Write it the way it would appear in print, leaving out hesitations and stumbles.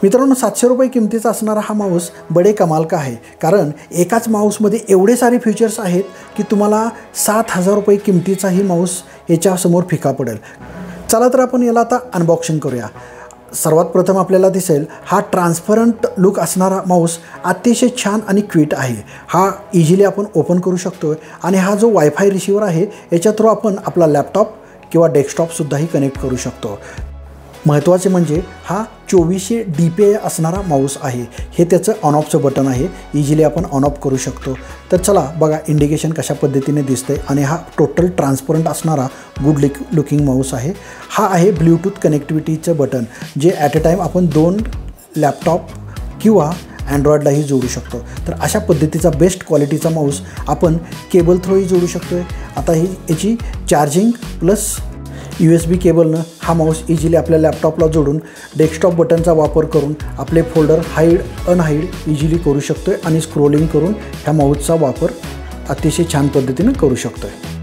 मित्रांनो, 700 रुपये किमतीचा असणारा हा माऊस बडे कमाल का आहे, कारण एकाच माऊसमध्ये एवढे सारे फीचर्स आहेत की तुम्हाला 7000 रुपये किमतीचाही माऊस याच्यासमोर फिका पडेल. चला तर आपण याला आता अनबॉक्सिंग करूया. सर्वात प्रथम आपल्याला दिसेल हा ट्रान्सपरंट लुक असणारा माऊस अतिशय छान आणि क्विट आहे. हा इझिली आपण ओपन करू शकतो आणि हा जो वायफाय रिसिवर आहे याच्या थ्रू आपण आपला लॅपटॉप किंवा डेस्कटॉपसुद्धाही कनेक्ट करू शकतो. महत्त्वाचे म्हणजे हा 2400 DPI असणारा माऊस आहे. हे त्याचं ऑन ऑफचं बटन आहे, इझिली आपण ऑन ऑफ करू शकतो. तर चला बघा इंडिकेशन कशा पद्धतीने दिसतंय. आणि हा टोटल ट्रान्सपरंट असणारा गुड लुकिंग माऊस आहे. हा आहे ब्ल्यूटूथ कनेक्टिव्हिटीचं बटन, जे ॲट अ टाईम आपण 2 लॅपटॉप किंवा अँड्रॉइडलाही जोडू शकतो. तर अशा पद्धतीचा बेस्ट क्वालिटीचा माऊस आपण केबल थ्रूही जोडू शकतो आहे. आता ही याची चार्जिंग प्लस USB केबलनं हा माऊस इझिली आपल्या लॅपटॉपला जोडून डेस्कटॉप बटनचा वापर करून आपले फोल्डर हाईड अनहाईड इझिली करू शकतो आहे आणि स्क्रोलिंग करून ह्या माऊसचा वापर अतिशय छान पद्धतीने करू शकतो आहे.